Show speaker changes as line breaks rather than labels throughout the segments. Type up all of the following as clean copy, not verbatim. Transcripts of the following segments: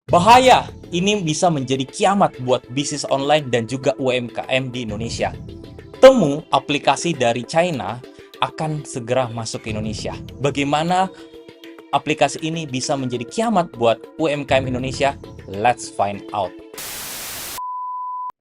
Bahaya, ini bisa menjadi kiamat buat bisnis online dan juga UMKM di Indonesia. Temu aplikasi dari China akan segera masuk ke Indonesia. Bagaimana aplikasi ini bisa menjadi kiamat buat UMKM Indonesia? Let's find out.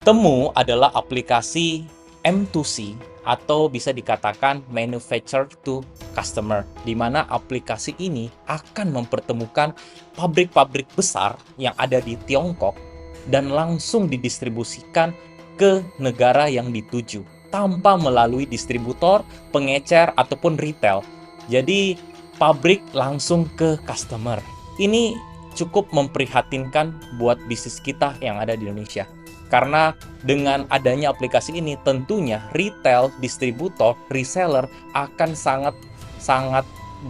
Temu adalah aplikasi M2C atau bisa dikatakan manufacturer to customer, di mana aplikasi ini akan mempertemukan pabrik-pabrik besar yang ada di Tiongkok dan langsung didistribusikan ke negara yang dituju tanpa melalui distributor, pengecer, ataupun retail. Jadi pabrik langsung ke customer. Ini cukup memprihatinkan buat bisnis kita yang ada di Indonesia. Karena dengan adanya aplikasi ini tentunya retail, distributor, reseller akan sangat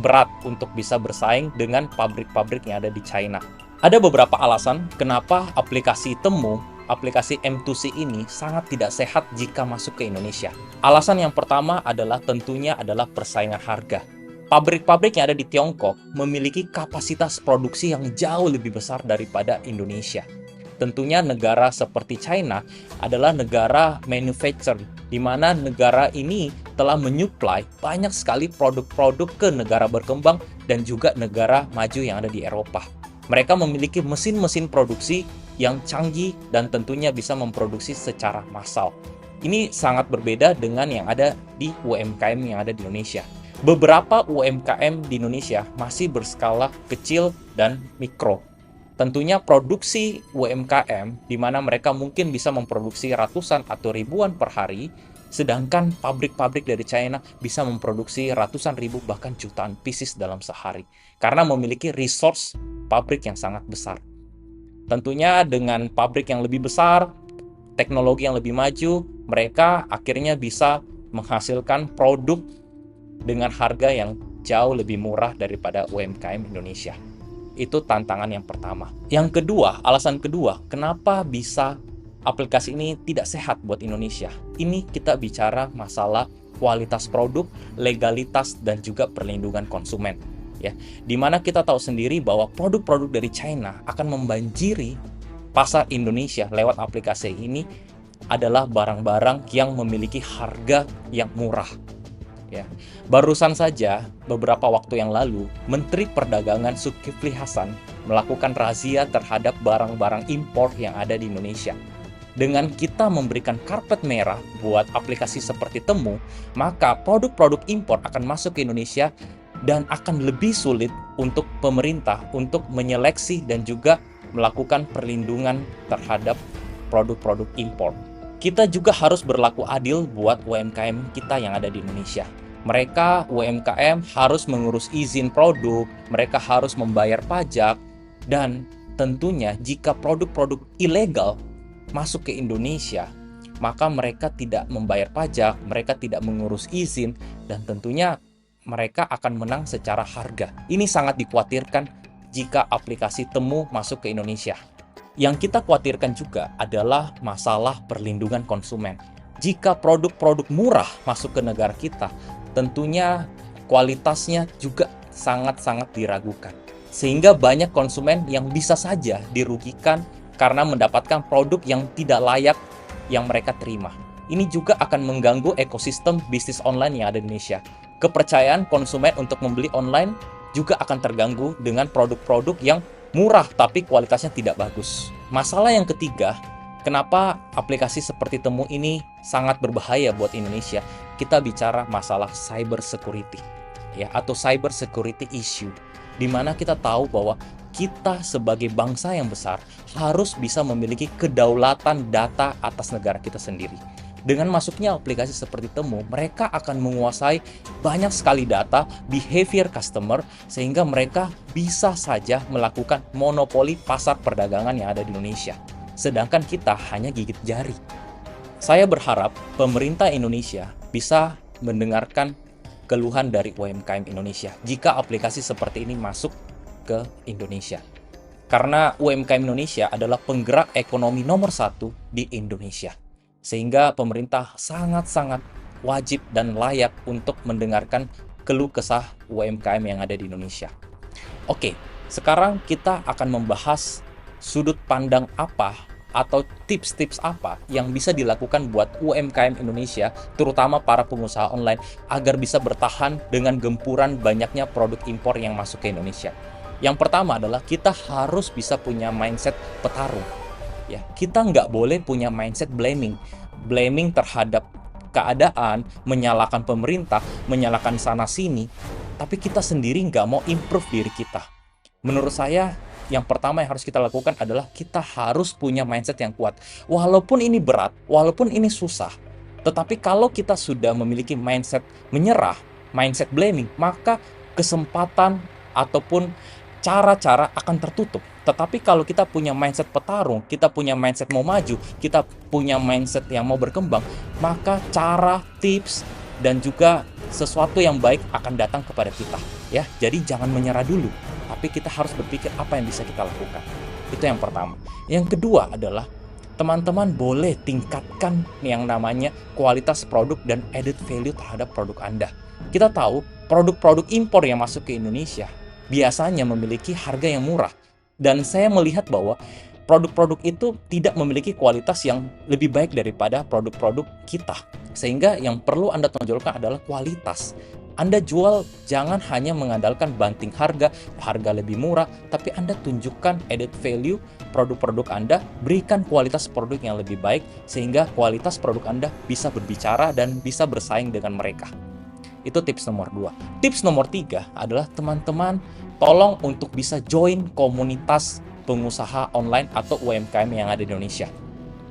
berat untuk bisa bersaing dengan pabrik-pabrik yang ada di China. Ada beberapa alasan kenapa aplikasi Temu, aplikasi M2C ini sangat tidak sehat jika masuk ke Indonesia. Alasan yang pertama adalah tentunya adalah persaingan harga. Pabrik-pabrik yang ada di Tiongkok memiliki kapasitas produksi yang jauh lebih besar daripada Indonesia. Tentunya negara seperti China adalah negara manufacturer, di mana negara ini telah menyuplai banyak sekali produk-produk ke negara berkembang dan juga negara maju yang ada di Eropa. Mereka memiliki mesin-mesin produksi yang canggih dan tentunya bisa memproduksi secara massal. Ini sangat berbeda dengan yang ada di UMKM yang ada di Indonesia. Beberapa UMKM di Indonesia masih berskala kecil dan mikro. Tentunya produksi UMKM di mana mereka mungkin bisa memproduksi ratusan atau ribuan per hari, sedangkan pabrik-pabrik dari China bisa memproduksi ratusan ribu bahkan jutaan pieces dalam sehari karena memiliki resource pabrik yang sangat besar. Tentunya dengan pabrik yang lebih besar, teknologi yang lebih maju, mereka akhirnya bisa menghasilkan produk dengan harga yang jauh lebih murah daripada UMKM Indonesia. Itu tantangan yang pertama. Yang kedua, alasan kedua, kenapa bisa aplikasi ini tidak sehat buat Indonesia? Ini kita bicara masalah kualitas produk, legalitas, dan juga perlindungan konsumen. Ya, dimana kita tahu sendiri bahwa produk-produk dari China akan membanjiri pasar Indonesia lewat aplikasi ini adalah barang-barang yang memiliki harga yang murah. Ya, barusan saja beberapa waktu yang lalu, Menteri Perdagangan Zulkifli Hasan melakukan razia terhadap barang-barang impor yang ada di Indonesia. Dengan kita memberikan karpet merah buat aplikasi seperti Temu, maka produk-produk impor akan masuk ke Indonesia dan akan lebih sulit untuk pemerintah untuk menyeleksi dan juga melakukan perlindungan terhadap produk-produk impor. Kita juga harus berlaku adil buat UMKM kita yang ada di Indonesia. Mereka, UMKM, harus mengurus izin produk, mereka harus membayar pajak, dan tentunya jika produk-produk ilegal masuk ke Indonesia, maka mereka tidak membayar pajak, mereka tidak mengurus izin, dan tentunya mereka akan menang secara harga. Ini sangat dikhawatirkan jika aplikasi Temu masuk ke Indonesia. Yang kita khawatirkan juga adalah masalah perlindungan konsumen. Jika produk-produk murah masuk ke negara kita, tentunya kualitasnya juga sangat-sangat diragukan. Sehingga banyak konsumen yang bisa saja dirugikan karena mendapatkan produk yang tidak layak yang mereka terima. Ini juga akan mengganggu ekosistem bisnis online yang ada di Indonesia. Kepercayaan konsumen untuk membeli online juga akan terganggu dengan produk-produk yang murah tapi kualitasnya tidak bagus. Masalah yang ketiga, kenapa aplikasi seperti Temu ini sangat berbahaya buat Indonesia? Kita bicara masalah cyber security, ya, atau cyber security issue, di mana kita tahu bahwa kita sebagai bangsa yang besar harus bisa memiliki kedaulatan data atas negara kita sendiri. Dengan masuknya aplikasi seperti Temu, mereka akan menguasai banyak sekali data behavior customer sehingga mereka bisa saja melakukan monopoli pasar perdagangan yang ada di Indonesia. Sedangkan kita hanya gigit jari. Saya berharap pemerintah Indonesia bisa mendengarkan keluhan dari UMKM Indonesia jika aplikasi seperti ini masuk ke Indonesia. Karena UMKM Indonesia adalah penggerak ekonomi nomor 1 di Indonesia. Sehingga pemerintah sangat-sangat wajib dan layak untuk mendengarkan keluh kesah UMKM yang ada di Indonesia. Oke, sekarang kita akan membahas sudut pandang apa atau tips-tips apa yang bisa dilakukan buat UMKM Indonesia, terutama para pengusaha online, agar bisa bertahan dengan gempuran banyaknya produk impor yang masuk ke Indonesia. Yang pertama adalah kita harus bisa punya mindset petarung. Ya, kita nggak boleh punya mindset blaming terhadap keadaan, menyalahkan pemerintah, menyalahkan sana-sini, tapi kita sendiri nggak mau improve diri kita. Menurut saya, yang pertama yang harus kita lakukan adalah kita harus punya mindset yang kuat. Walaupun ini berat, walaupun ini susah, tetapi kalau kita sudah memiliki mindset menyerah, mindset blaming, maka kesempatan ataupun cara-cara akan tertutup. Tetapi kalau kita punya mindset petarung, kita punya mindset mau maju, kita punya mindset yang mau berkembang, maka cara, tips, dan juga sesuatu yang baik akan datang kepada kita. Ya, jadi jangan menyerah dulu, tapi kita harus berpikir apa yang bisa kita lakukan. Itu yang pertama. Yang kedua adalah teman-teman boleh tingkatkan yang namanya kualitas produk dan added value terhadap produk Anda. Kita tahu produk-produk impor yang masuk ke Indonesia biasanya memiliki harga yang murah. Dan saya melihat bahwa produk-produk itu tidak memiliki kualitas yang lebih baik daripada produk-produk kita. Sehingga yang perlu Anda tonjolkan adalah kualitas. Anda jual jangan hanya mengandalkan banting harga lebih murah, tapi Anda tunjukkan added value produk-produk Anda, berikan kualitas produk yang lebih baik, sehingga kualitas produk Anda bisa berbicara dan bisa bersaing dengan mereka. Itu tips nomor 2. Tips nomor 3 adalah teman-teman tolong untuk bisa join komunitas pengusaha online atau UMKM yang ada di Indonesia.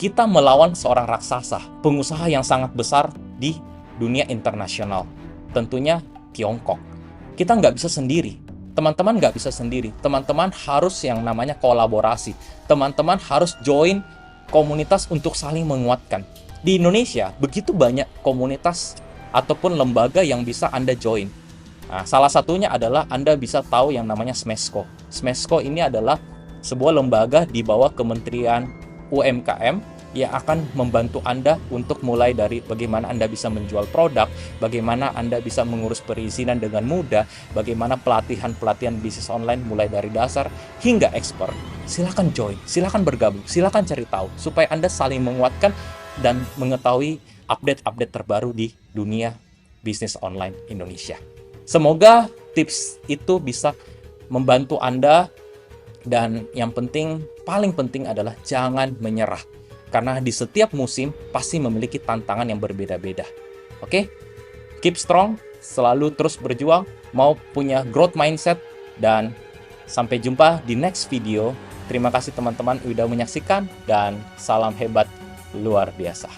Kita melawan seorang raksasa, pengusaha yang sangat besar di dunia internasional. Tentunya Tiongkok. Kita nggak bisa sendiri. Teman-teman nggak bisa sendiri. Teman-teman harus yang namanya kolaborasi. Teman-teman harus join komunitas untuk saling menguatkan. Di Indonesia, begitu banyak komunitas ataupun lembaga yang bisa Anda join. Nah, salah satunya adalah Anda bisa tahu yang namanya Smesco. Smesco ini adalah sebuah lembaga di bawah Kementerian UMKM yang akan membantu Anda untuk mulai dari bagaimana Anda bisa menjual produk, bagaimana Anda bisa mengurus perizinan dengan mudah, bagaimana pelatihan-pelatihan bisnis online mulai dari dasar hingga expert. Silakan join, silakan bergabung, silakan cari tahu supaya Anda saling menguatkan dan mengetahui update-update terbaru di dunia bisnis online Indonesia. Semoga tips itu bisa membantu Anda, dan yang penting, paling penting adalah jangan menyerah. Karena di setiap musim pasti memiliki tantangan yang berbeda-beda. Oke? Keep strong, selalu terus berjuang, mau punya growth mindset, dan sampai jumpa di next video. Terima kasih teman-teman sudah menyaksikan, dan salam hebat luar biasa.